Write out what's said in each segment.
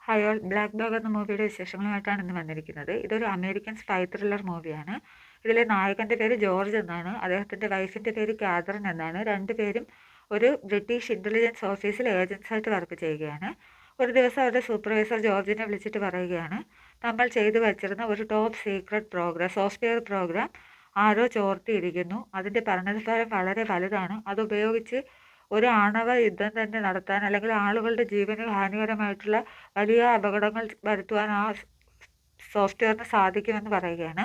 Hi all, black dog എന്ന മൂവിയുടെ വിശേഷങ്ങളുമായിട്ടാണ് ഇന്ന് വന്നിരിക്കുന്നത്. ഇതൊരു അമേരിക്കൻ സ്പൈ ത്രില്ലർ മൂവിയാണ്. ഇതിലെ നായകൻ്റെ പേര് ജോർജ് എന്നാണ്. അദ്ദേഹത്തിൻ്റെ വൈഫിൻ്റെ പേര് കാതറിൻ എന്നാണ്. രണ്ടുപേരും ഒരു ബ്രിട്ടീഷ് ഇൻ്റലിജൻസ് ഓഫീസിൽ ഏജൻസായിട്ട് വർക്ക് ചെയ്യുകയാണ്. ഒരു ദിവസം അവരുടെ സൂപ്പർവൈസർ ജോർജിനെ വിളിച്ചിട്ട് പറയുകയാണ്, നമ്മൾ ചെയ്തു വച്ചിരുന്ന ഒരു top secret program, software program ആരോ ചോർത്തിയിരിക്കുന്നു. അതിൻ്റെ പരിണതഫലം വളരെ വലുതാണ്. അതുപയോഗിച്ച് ഒരു ആണവ യുദ്ധം തന്നെ നടത്താൻ, അല്ലെങ്കിൽ ആളുകളുടെ ജീവന് ഹാനികരമായിട്ടുള്ള വലിയ അപകടങ്ങൾ വരുത്തുവാൻ ആ സോഫ്റ്റ്വെയറിന് സാധിക്കുമെന്ന് പറയുകയാണ്.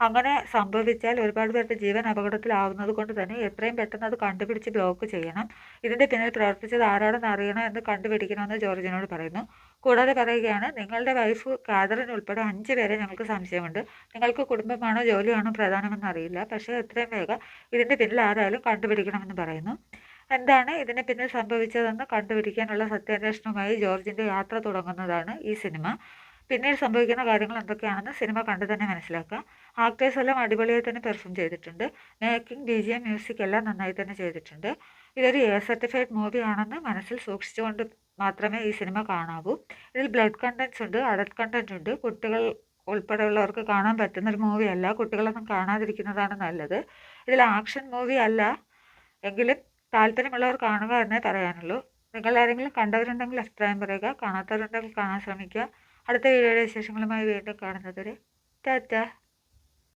അങ്ങനെ സംഭവിച്ചാൽ ഒരുപാട് പേരുടെ ജീവൻ അപകടത്തിലാവുന്നത് കൊണ്ട് തന്നെ എത്രയും പെട്ടെന്ന് അത് കണ്ടുപിടിച്ച് ബ്ലോക്ക് ചെയ്യണം. ഇതിൻ്റെ പിന്നിൽ പ്രവർത്തിച്ചത് ആരാണെന്ന് അറിയണം എന്ന് കണ്ടുപിടിക്കണമെന്ന് ജോർജിനോട് പറയുന്നു. കൂടാതെ പറയുകയാണ്, നിങ്ങളുടെ വൈഫ് കാതറിൻ ഉൾപ്പെടെ 5 പേരെ ഞങ്ങൾക്ക് സംശയമുണ്ട്. നിങ്ങൾക്ക് കുടുംബമാണോ ജോലിയാണോ പ്രധാനമെന്ന് അറിയില്ല. പക്ഷേ എത്രയും വേഗം ഇതിൻ്റെ പിന്നിൽ ആരായാലും കണ്ടുപിടിക്കണമെന്ന് പറയുന്നു. എന്താണ് ഇതിന് പിന്നിൽ സംഭവിച്ചതെന്ന് കണ്ടുപിടിക്കാനുള്ള സത്യാന്വേഷണവുമായി ജോർജിൻ്റെ യാത്ര തുടങ്ങുന്നതാണ് ഈ സിനിമ. പിന്നീട് സംഭവിക്കുന്ന കാര്യങ്ങൾ എന്തൊക്കെയാണെന്ന് സിനിമ കണ്ടു തന്നെ മനസ്സിലാക്കാം. ആക്ടേഴ്സ് എല്ലാം അടിപൊളിയായി തന്നെ പെർഫോം ചെയ്തിട്ടുണ്ട്. മേക്കിംഗ്, BGM, മ്യൂസിക് എല്ലാം നന്നായി തന്നെ ചെയ്തിട്ടുണ്ട്. ഇതൊരു സർട്ടിഫൈഡ് മൂവി ആണെന്ന് മനസ്സിൽ സൂക്ഷിച്ചുകൊണ്ട് മാത്രമേ ഈ സിനിമ കാണാവൂ. ഇതിൽ ബ്ലഡ് കണ്ടൻസ് ഉണ്ട്, അഡൽട്ട് കണ്ടന്റ് ഉണ്ട്. കുട്ടികൾ ഉൾപ്പെടെയുള്ളവർക്ക് കാണാൻ പറ്റുന്ന ഒരു മൂവിയല്ല. കുട്ടികളൊന്നും കാണാതിരിക്കുന്നതാണ് നല്ലത്. ഇതിൽ ആക്ഷൻ മൂവി അല്ല എങ്കിലും താല്പര്യമുള്ളവർ കാണുക എന്നേ പറയാനുള്ളൂ. നിങ്ങൾ ആരെങ്കിലും കണ്ടവരുണ്ടെങ്കിൽ അഭിപ്രായം പറയുക. കാണാത്തവരുണ്ടെങ്കിൽ കാണാൻ ശ്രമിക്കുക. അടുത്ത വീഡിയോയുടെ വിശേഷങ്ങളുമായി വീണ്ടും കാണുന്നത് വരെ ടാറ്റ.